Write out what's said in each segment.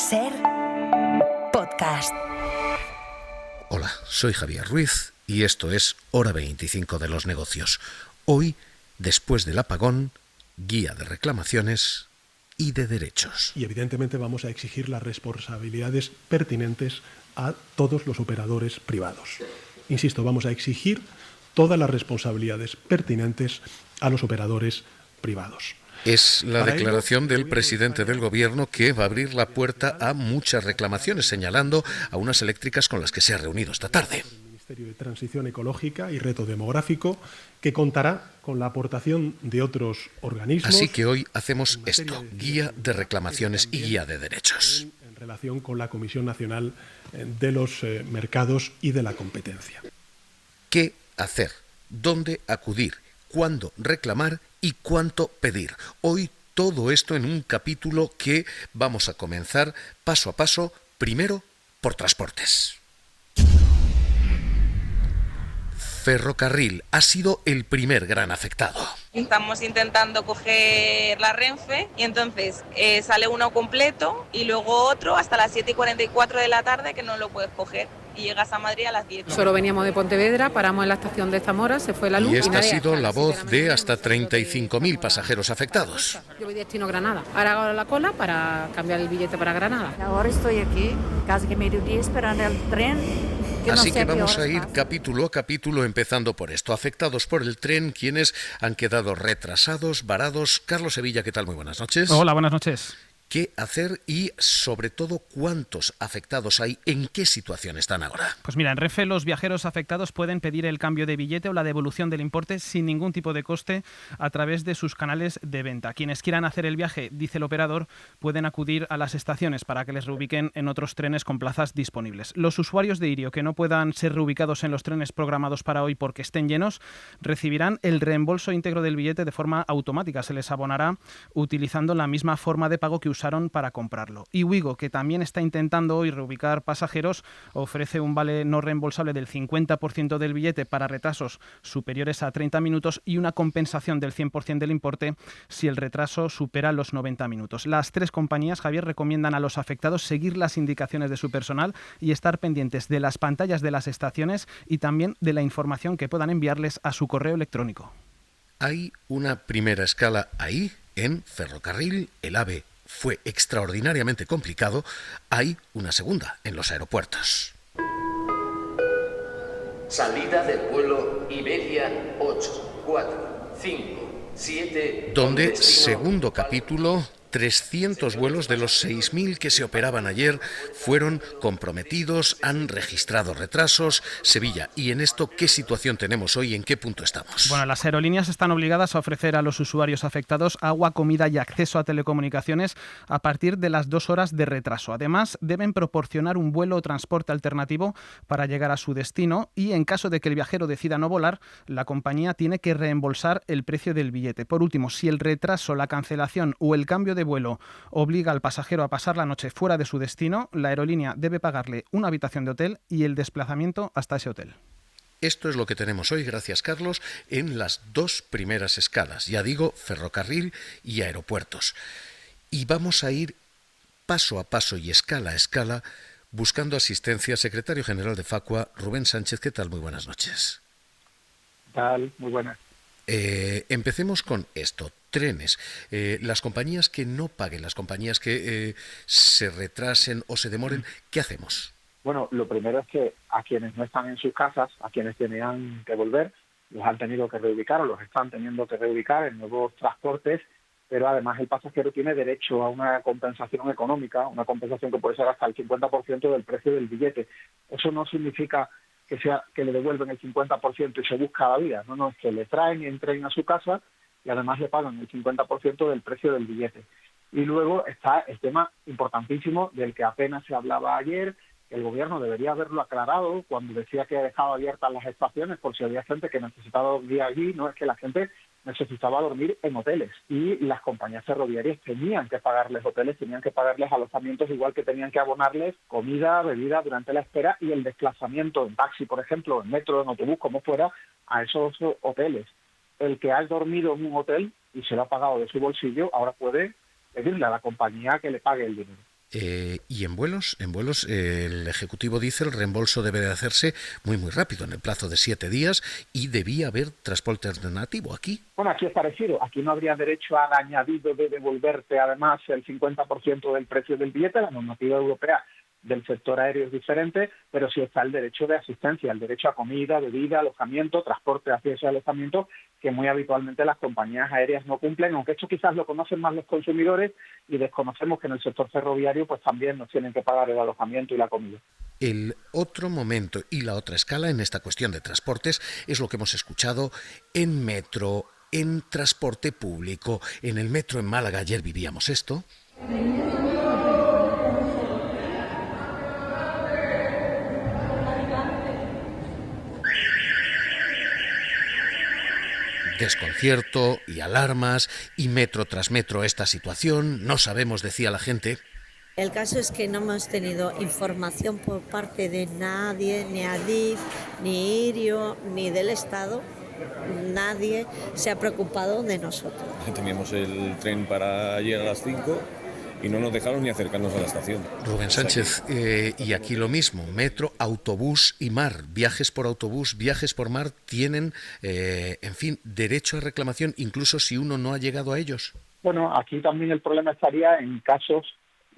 SER Podcast. Hola, soy Javier Ruiz y esto es Hora 25 de los negocios. Hoy, después del apagón, guía de reclamaciones y de derechos. Y evidentemente vamos a exigir las responsabilidades pertinentes a todos los operadores privados. Insisto, vamos a exigir todas las responsabilidades pertinentes a los operadores privados. Es la declaración del presidente del Gobierno que va a abrir la puerta a muchas reclamaciones, señalando a unas eléctricas con las que se ha reunido esta tarde. El Ministerio de Transición Ecológica y Reto Demográfico, que contará con la aportación de otros organismos. Así que hoy hacemos esto, guía de reclamaciones y guía de derechos. En relación con la Comisión Nacional de los Mercados y de la Competencia. ¿Qué hacer? ¿Dónde acudir? ¿Cuándo reclamar? ¿Y cuánto pedir? Hoy todo esto en un capítulo que vamos a comenzar paso a paso, primero por transportes. Ferrocarril ha sido el primer gran afectado. Estamos intentando coger la Renfe y entonces sale uno completo y luego otro hasta las 7:44 de la tarde que no lo puedes coger y llegas a Madrid a las 10. Solo veníamos de Pontevedra, paramos en la estación de Zamora, se fue la luz. Y esta ha sido la voz de hasta 35.000 pasajeros afectados. Yo voy destino Granada. Ahora hago la cola para cambiar el billete para Granada. Ahora estoy aquí, casi que mediodía, esperando el tren. Así que vamos a ir capítulo a capítulo, empezando por esto. Afectados por el tren, quienes han quedado retrasados, varados. Carlos Sevilla, ¿qué tal? Muy buenas noches. Hola, buenas noches. ¿Qué hacer y, sobre todo, cuántos afectados hay? ¿En qué situación están ahora? Pues mira, en Renfe los viajeros afectados pueden pedir el cambio de billete o la devolución del importe sin ningún tipo de coste a través de sus canales de venta. Quienes quieran hacer el viaje, dice el operador, pueden acudir a las estaciones para que les reubiquen en otros trenes con plazas disponibles. Los usuarios de Irio que no puedan ser reubicados en los trenes programados para hoy porque estén llenos, recibirán el reembolso íntegro del billete de forma automática. Se les abonará utilizando la misma forma de pago que usaron para comprarlo. Y Wigo, que también está intentando hoy reubicar pasajeros, ofrece un vale no reembolsable del 50% del billete para retrasos superiores a 30 minutos y una compensación del 100% del importe si el retraso supera los 90 minutos. Las tres compañías, Javier, recomiendan a los afectados seguir las indicaciones de su personal y estar pendientes de las pantallas de las estaciones y también de la información que puedan enviarles a su correo electrónico. Hay una primera escala ahí, en Ferrocarril, el AVE fue extraordinariamente complicado. Hay una segunda en los aeropuertos. Salida del vuelo Iberia 8, 4, 5, 7... Donde, segundo capítulo, 300 vuelos de los 6.000 que se operaban ayer fueron comprometidos, han registrado retrasos. Sevilla, ¿y en esto qué situación tenemos hoy? ¿En qué punto estamos? Bueno, las aerolíneas están obligadas a ofrecer a los usuarios afectados agua, comida y acceso a telecomunicaciones a partir de las 2 horas de retraso. Además, deben proporcionar un vuelo o transporte alternativo para llegar a su destino y, en caso de que el viajero decida no volar, la compañía tiene que reembolsar el precio del billete. Por último, si el retraso, la cancelación o el cambio de vuelo obliga al pasajero a pasar la noche fuera de su destino, la aerolínea debe pagarle una habitación de hotel y el desplazamiento hasta ese hotel. Esto es lo que tenemos hoy, gracias Carlos, en las dos primeras escalas, ya digo, ferrocarril y aeropuertos. Y vamos a ir paso a paso y escala a escala buscando asistencia. Secretario General de Facua, Rubén Sánchez, ¿qué tal? Muy buenas noches. ¿Qué tal? Muy buenas. Empecemos con esto, trenes. Las compañías que no paguen, las compañías que se retrasen o se demoren, ¿qué hacemos? Bueno, lo primero es que a quienes no están en sus casas, a quienes tenían que volver, los han tenido que reubicar o los están teniendo que reubicar en nuevos transportes, pero además el pasajero tiene derecho a una compensación económica, una compensación que puede ser hasta el 50% del precio del billete. Eso no significa que le devuelven el 50% y se busca la vida. No, es que le traen y entren a su casa y además le pagan el 50% del precio del billete. Y luego está el tema importantísimo del que apenas se hablaba ayer. El gobierno debería haberlo aclarado cuando decía que dejaba abiertas las estaciones por si había gente que necesitaba dormir allí. No, es que la gente necesitaba dormir en hoteles y las compañías ferroviarias tenían que pagarles hoteles, tenían que pagarles alojamientos, igual que tenían que abonarles comida, bebida durante la espera y el desplazamiento en taxi, por ejemplo, en metro, en autobús, como fuera, a esos hoteles. El que ha dormido en un hotel y se lo ha pagado de su bolsillo, ahora puede pedirle a la compañía que le pague el dinero. Y en vuelos el Ejecutivo dice el reembolso debe de hacerse muy rápido, en el plazo de 7 días, y debía haber transporte alternativo aquí. Bueno, aquí es parecido. Aquí no habría derecho al añadido de devolverte además el 50% del precio del billete. La normativa europea del sector aéreo es diferente, pero sí está el derecho de asistencia, el derecho a comida, bebida, alojamiento, transporte hacia ese alojamiento, que muy habitualmente las compañías aéreas no cumplen, aunque esto quizás lo conocen más los consumidores y desconocemos que en el sector ferroviario pues también nos tienen que pagar el alojamiento y la comida. El otro momento y la otra escala en esta cuestión de transportes es lo que hemos escuchado en metro, en transporte público. En el metro en Málaga ayer vivíamos esto. Desconcierto y alarmas, y metro tras metro esta situación, no sabemos, decía la gente. El caso es que no hemos tenido información por parte de nadie, ni Adif, ni Irio, ni del Estado. Nadie se ha preocupado de nosotros. Teníamos el tren para ayer a las 5 y no nos dejaron ni acercarnos a la estación. Rubén Sánchez, y aquí lo mismo, metro, autobús y mar. Viajes por autobús, viajes por mar tienen, en fin, derecho a reclamación, incluso si uno no ha llegado a ellos. Bueno, aquí también el problema estaría en casos,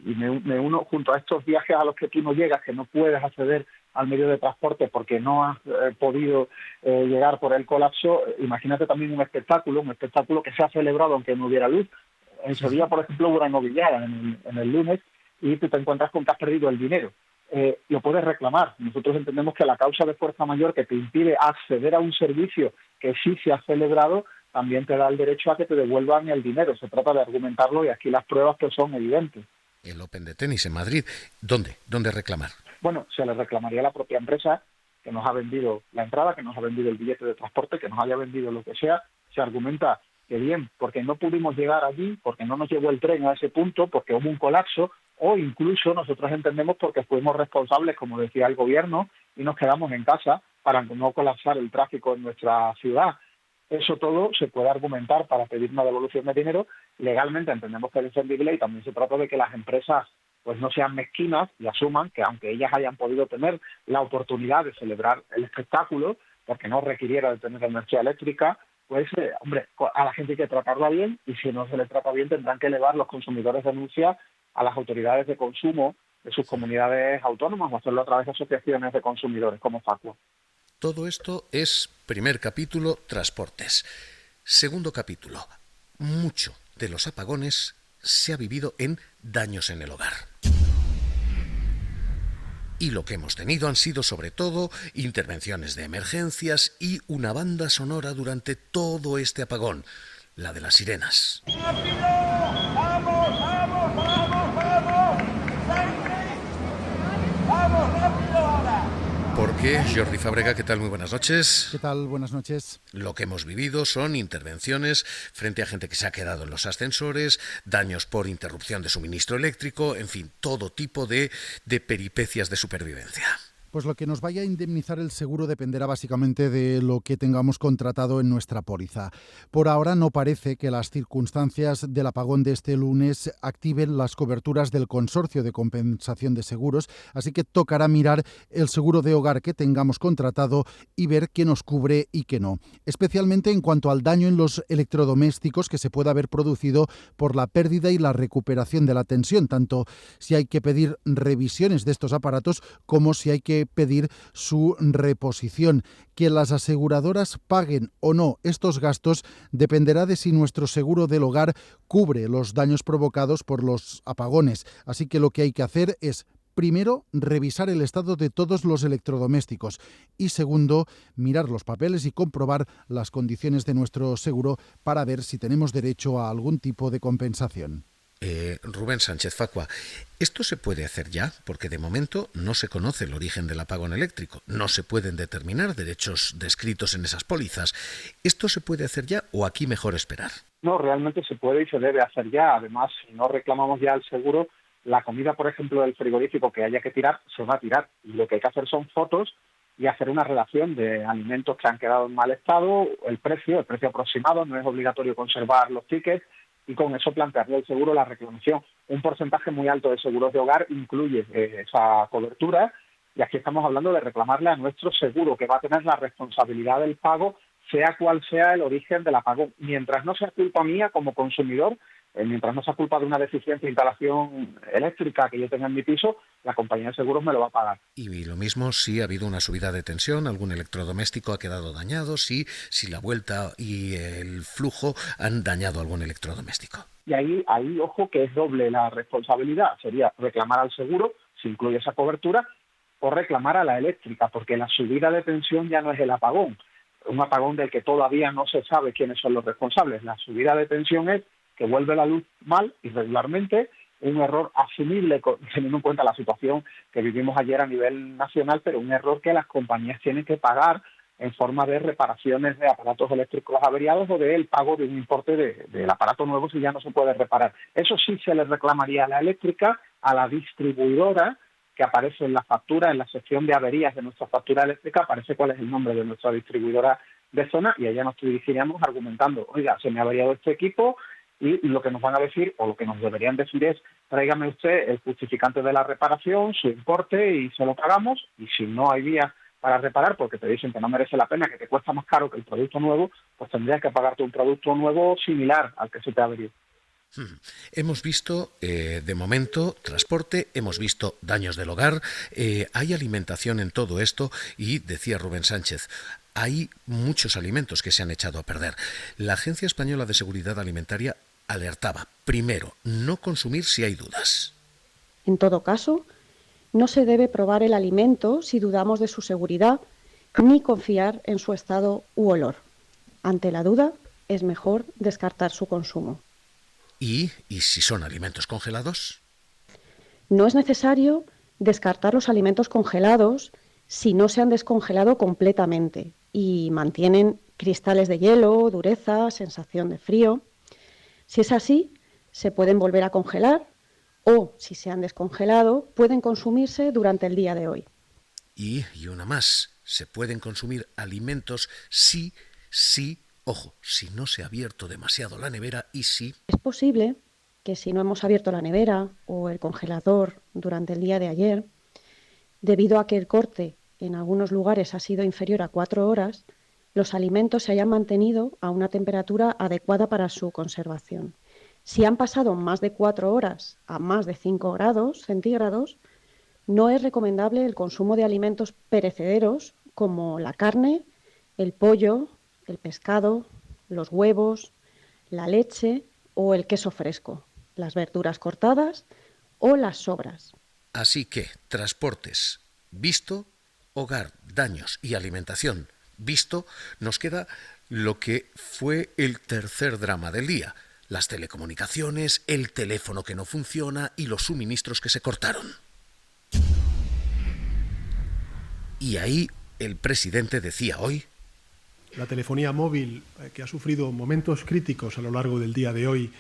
y me uno junto a estos viajes a los que tú no llegas, que no puedes acceder al medio de transporte porque no has podido llegar por el colapso. Imagínate también un espectáculo que se ha celebrado aunque no hubiera luz. En Sevilla, por ejemplo, hubo una novillada en el lunes y tú te encuentras con que has perdido el dinero. Lo puedes reclamar. Nosotros entendemos que la causa de fuerza mayor que te impide acceder a un servicio que sí se ha celebrado también te da el derecho a que te devuelvan el dinero. Se trata de argumentarlo y aquí las pruebas pues son evidentes. El Open de tenis en Madrid, ¿dónde reclamar? Bueno, se le reclamaría a la propia empresa que nos ha vendido la entrada, que nos ha vendido el billete de transporte, que nos haya vendido lo que sea. Se argumenta que bien, porque no pudimos llegar allí, porque no nos llegó el tren a ese punto, porque hubo un colapso, o incluso nosotros entendemos porque fuimos responsables, como decía el gobierno, y nos quedamos en casa para no colapsar el tráfico en nuestra ciudad. Eso todo se puede argumentar para pedir una devolución de dinero. Legalmente entendemos que es defendible y también se trata de que las empresas pues no sean mezquinas y asuman que aunque ellas hayan podido tener la oportunidad de celebrar el espectáculo, porque no requiriera de tener energía eléctrica, pues, a la gente hay que tratarla bien y si no se le trata bien tendrán que elevar los consumidores denuncias a las autoridades de consumo de sus comunidades autónomas o hacerlo a través de asociaciones de consumidores como Facua. Todo esto es primer capítulo, transportes. Segundo capítulo, mucho de los apagones se ha vivido en daños en el hogar. Y lo que hemos tenido han sido sobre todo intervenciones de emergencias y una banda sonora durante todo este apagón, la de las sirenas. ¡Rápido! ¡Vamos, vamos, vamos, vamos! ¡Vamos, rápido ahora! Porque, Jordi Fábrega, ¿qué tal? Muy buenas noches. ¿Qué tal? Buenas noches. Lo que hemos vivido son intervenciones frente a gente que se ha quedado en los ascensores, daños por interrupción de suministro eléctrico, en fin, todo tipo de peripecias de supervivencia. Pues lo que nos vaya a indemnizar el seguro dependerá básicamente de lo que tengamos contratado en nuestra póliza. Por ahora no parece que las circunstancias del apagón de este lunes activen las coberturas del Consorcio de Compensación de Seguros, así que tocará mirar el seguro de hogar que tengamos contratado y ver qué nos cubre y qué no. Especialmente en cuanto al daño en los electrodomésticos que se pueda haber producido por la pérdida y la recuperación de la tensión, tanto si hay que pedir revisiones de estos aparatos como si hay que pedir su reposición. Que las aseguradoras paguen o no estos gastos dependerá de si nuestro seguro del hogar cubre los daños provocados por los apagones. Así que lo que hay que hacer es, primero, revisar el estado de todos los electrodomésticos y, segundo, mirar los papeles y comprobar las condiciones de nuestro seguro para ver si tenemos derecho a algún tipo de compensación. Rubén Sánchez Facua, ¿esto se puede hacer ya? Porque de momento no se conoce el origen del apagón eléctrico, no se pueden determinar derechos descritos en esas pólizas. ¿Esto se puede hacer ya o aquí mejor esperar? No, realmente se puede y se debe hacer ya. Además, si no reclamamos ya el seguro, la comida, por ejemplo, del frigorífico que haya que tirar, se va a tirar. Y lo que hay que hacer son fotos y hacer una relación de alimentos que han quedado en mal estado, el precio aproximado, no es obligatorio conservar los tickets, y con eso plantearle el seguro la reclamación. Un porcentaje muy alto de seguros de hogar incluye esa cobertura, y aquí estamos hablando de reclamarle a nuestro seguro, que va a tener la responsabilidad del pago, sea cual sea el origen del apagón. Mientras no sea culpa mía como consumidor, mientras no sea culpa de una deficiente instalación eléctrica que yo tenga en mi piso, la compañía de seguros me lo va a pagar. Y lo mismo si ha habido una subida de tensión, algún electrodoméstico ha quedado dañado, si la vuelta y el flujo han dañado algún electrodoméstico. Y ahí, ojo, que es doble la responsabilidad. Sería reclamar al seguro, si incluye esa cobertura, o reclamar a la eléctrica, porque la subida de tensión ya no es el apagón, un apagón del que todavía no se sabe quiénes son los responsables. La subida de tensión es que vuelve la luz mal, irregularmente, un error asumible teniendo en cuenta la situación que vivimos ayer a nivel nacional, pero un error que las compañías tienen que pagar en forma de reparaciones de aparatos eléctricos averiados o del pago de un importe del aparato nuevo si ya no se puede reparar. Eso sí se le reclamaría a la eléctrica, a la distribuidora, que aparece en la factura, en la sección de averías de nuestra factura eléctrica, aparece cuál es el nombre de nuestra distribuidora de zona, y allá nos dirigiríamos argumentando, oiga, se me ha averiado este equipo, y lo que nos van a decir, o lo que nos deberían decir es, tráigame usted el justificante de la reparación, su importe, y se lo pagamos, y si no hay vía para reparar, porque te dicen que no merece la pena, que te cuesta más caro que el producto nuevo, pues tendrías que pagarte un producto nuevo similar al que se te ha averiado. Hemos visto, de momento, transporte, hemos visto daños del hogar, hay alimentación en todo esto y, decía Rubén Sánchez, hay muchos alimentos que se han echado a perder. La Agencia Española de Seguridad Alimentaria alertaba, primero, no consumir si hay dudas. En todo caso, no se debe probar el alimento si dudamos de su seguridad, ni confiar en su estado u olor. Ante la duda, es mejor descartar su consumo. ¿Y si son alimentos congelados? No es necesario descartar los alimentos congelados si no se han descongelado completamente y mantienen cristales de hielo, dureza, sensación de frío. Si es así, se pueden volver a congelar o, si se han descongelado, pueden consumirse durante el día de hoy. Y una más, se pueden consumir alimentos si no se ha abierto demasiado la nevera y si... Es posible que si no hemos abierto la nevera o el congelador durante el día de ayer, debido a que el corte en algunos lugares ha sido inferior a 4 horas, los alimentos se hayan mantenido a una temperatura adecuada para su conservación. Si han pasado más de 4 horas a más de 5 grados centígrados, no es recomendable el consumo de alimentos perecederos como la carne, el pollo, el pescado, los huevos, la leche o el queso fresco, las verduras cortadas o las sobras. Así que, transportes, visto, hogar, daños y alimentación, visto, nos queda lo que fue el tercer drama del día, las telecomunicaciones, el teléfono que no funciona y los suministros que se cortaron. Y ahí el presidente decía hoy: la telefonía móvil, que ha sufrido momentos críticos a lo largo del día de hoy,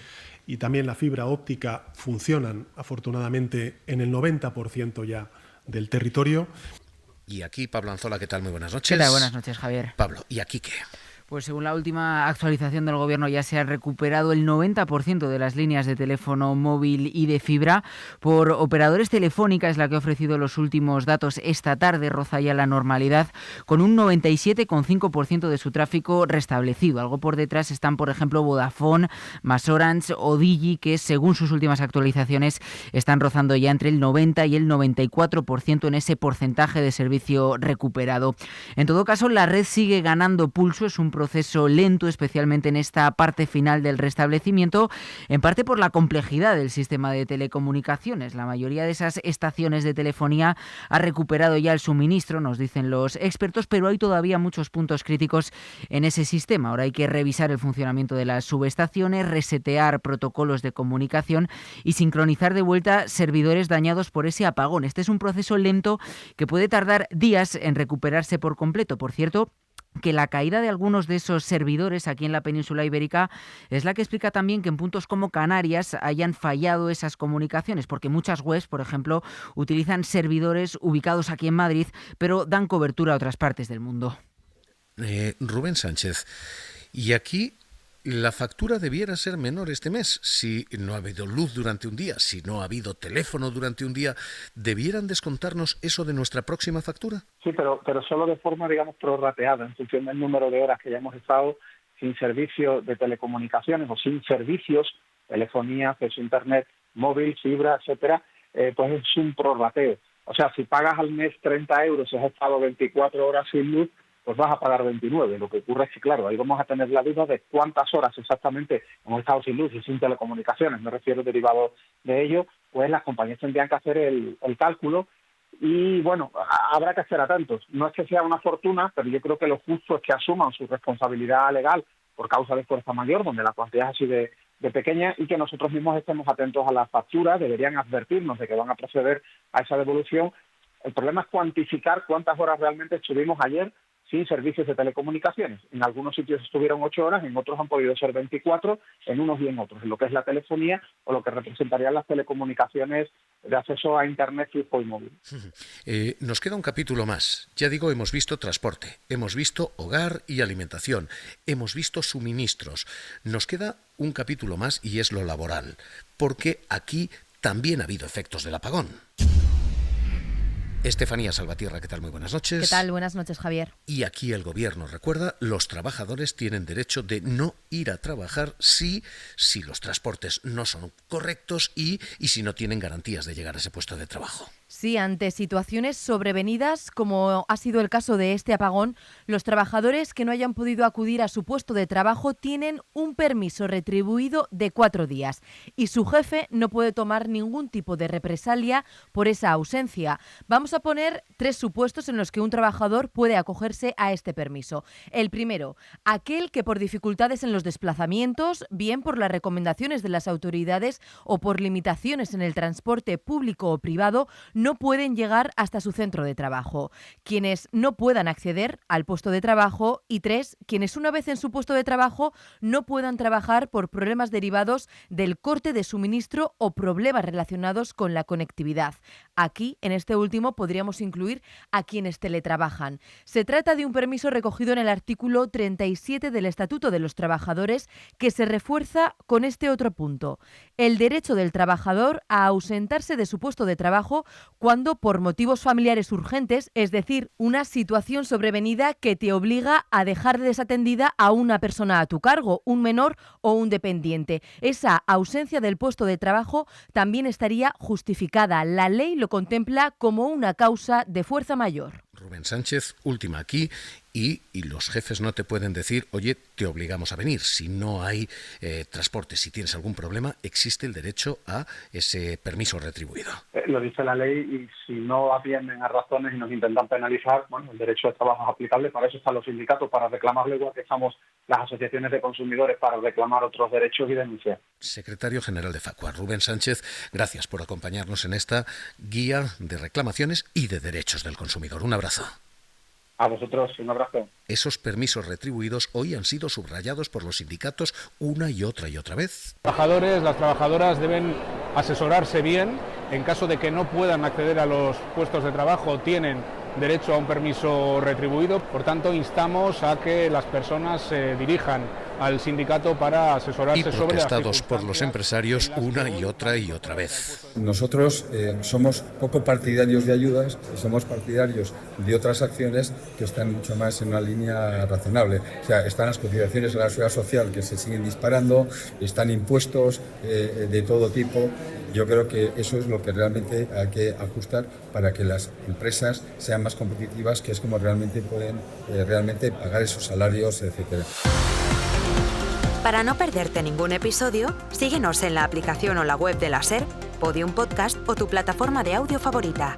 y también la fibra óptica funcionan, afortunadamente, en el 90% ya del territorio. Y aquí Pablo Anzola, ¿qué tal? Muy buenas noches. ¿Qué tal? Buenas noches, Javier. Pablo, ¿y aquí qué? Pues según la última actualización del Gobierno ya se ha recuperado el 90% de las líneas de teléfono móvil y de fibra por operadores. Telefónica es la que ha ofrecido los últimos datos esta tarde, roza ya la normalidad, con un 97,5% de su tráfico restablecido. Algo por detrás están, por ejemplo, Vodafone, MasOrange o Digi, que según sus últimas actualizaciones están rozando ya entre el 90 y el 94% en ese porcentaje de servicio recuperado. En todo caso, la red sigue ganando pulso, es un proceso lento, especialmente en esta parte final del restablecimiento, en parte por la complejidad del sistema de telecomunicaciones. La mayoría de esas estaciones de telefonía ha recuperado ya el suministro, nos dicen los expertos, pero hay todavía muchos puntos críticos en ese sistema. Ahora hay que revisar el funcionamiento de las subestaciones, resetear protocolos de comunicación y sincronizar de vuelta servidores dañados por ese apagón. Este es un proceso lento que puede tardar días en recuperarse por completo. Por cierto, que la caída de algunos de esos servidores aquí en la península ibérica es la que explica también que en puntos como Canarias hayan fallado esas comunicaciones, porque muchas webs, por ejemplo, utilizan servidores ubicados aquí en Madrid, pero dan cobertura a otras partes del mundo. Rubén Sánchez, y aquí La factura debiera ser menor este mes. Si no ha habido luz durante un día, si no ha habido teléfono durante un día, ¿debieran descontarnos eso de nuestra próxima factura? Sí, pero solo de forma, digamos, prorrateada, en función del número de horas que hayamos estado sin servicio de telecomunicaciones o sin servicios, telefonía, acceso a internet, móvil, fibra, etcétera, pues es un prorrateo. O sea, si pagas al mes 30 euros y has estado 24 horas sin luz, pues vas a pagar 29. Lo que ocurre es que, claro, ahí vamos a tener la duda de cuántas horas exactamente hemos estado sin luz y sin telecomunicaciones, me refiero derivado de ello, pues las compañías tendrían que hacer el cálculo y, bueno, habrá que hacer atentos. No es que sea una fortuna, pero yo creo que lo justo es que asuman su responsabilidad legal por causa de fuerza mayor, donde la cuantía es así de pequeña, y que nosotros mismos estemos atentos a las facturas, deberían advertirnos de que van a proceder a esa devolución. El problema es cuantificar cuántas horas realmente estuvimos ayer sin servicios de telecomunicaciones. En algunos sitios estuvieron 8 horas, en otros han podido ser 24, en unos y en otros, en lo que es la telefonía o lo que representarían las telecomunicaciones de acceso a internet fijo y móvil. Nos queda un capítulo más. Ya digo, hemos visto transporte, hemos visto hogar y alimentación, hemos visto suministros. Nos queda un capítulo más y es lo laboral, porque aquí también ha habido efectos del apagón. Estefanía Salvatierra, ¿qué tal? Muy buenas noches. ¿Qué tal? Buenas noches, Javier. Y aquí el gobierno recuerda, los trabajadores tienen derecho de no ir a trabajar si los transportes no son correctos y si no tienen garantías de llegar a ese puesto de trabajo. Sí, ante situaciones sobrevenidas, como ha sido el caso de este apagón, los trabajadores que no hayan podido acudir a su puesto de trabajo tienen un permiso retribuido de 4 días y su jefe no puede tomar ningún tipo de represalia por esa ausencia. Vamos a poner 3 supuestos en los que un trabajador puede acogerse a este permiso. El primero, aquel que por dificultades en los desplazamientos, bien por las recomendaciones de las autoridades o por limitaciones en el transporte público o privado, no pueden llegar hasta su centro de trabajo. Quienes no puedan acceder al puesto de trabajo y 3, quienes una vez en su puesto de trabajo no puedan trabajar por problemas derivados del corte de suministro o problemas relacionados con la conectividad. Aquí, en este último, podríamos incluir a quienes teletrabajan. Se trata de un permiso recogido en el artículo 37 del Estatuto de los Trabajadores que se refuerza con este otro punto: el derecho del trabajador a ausentarse de su puesto de trabajo cuando por motivos familiares urgentes, es decir, una situación sobrevenida que te obliga a dejar desatendida a una persona a tu cargo, un menor o un dependiente. Esa ausencia del puesto de trabajo también estaría justificada. La ley lo contempla como una causa de fuerza mayor. Rubén Sánchez, última aquí, y los jefes no te pueden decir, oye, te obligamos a venir. Si no hay transporte, si tienes algún problema, existe el derecho a ese permiso retribuido. Lo dice la ley, y si no atienden a razones y nos intentan penalizar, bueno, el derecho de trabajo es aplicable. Para eso están los sindicatos, para reclamarlo, igual que estamos las asociaciones de consumidores para reclamar otros derechos y denunciar. Secretario General de Facua, Rubén Sánchez, gracias por acompañarnos en esta guía de reclamaciones y de derechos del consumidor. Un abrazo. A vosotros, un abrazo. Esos permisos retribuidos hoy han sido subrayados por los sindicatos una y otra vez. Los trabajadores, las trabajadoras deben asesorarse bien. En caso de que no puedan acceder a los puestos de trabajo, tienen derecho a un permiso retribuido. Por tanto, instamos a que las personas se dirijan al sindicato para asesorarse sobre las protestados por los empresarios una y otra vez. Nosotros somos poco partidarios de ayudas y somos partidarios de otras acciones que están mucho más en una línea razonable. O sea, están las cotizaciones a la seguridad social que se siguen disparando, están impuestos de todo tipo. Yo creo que eso es lo que realmente hay que ajustar para que las empresas sean más competitivas, que es como realmente pueden realmente pagar esos salarios, etcétera. Para no perderte ningún episodio, síguenos en la aplicación o la web de la SER, Podium Podcast o tu plataforma de audio favorita.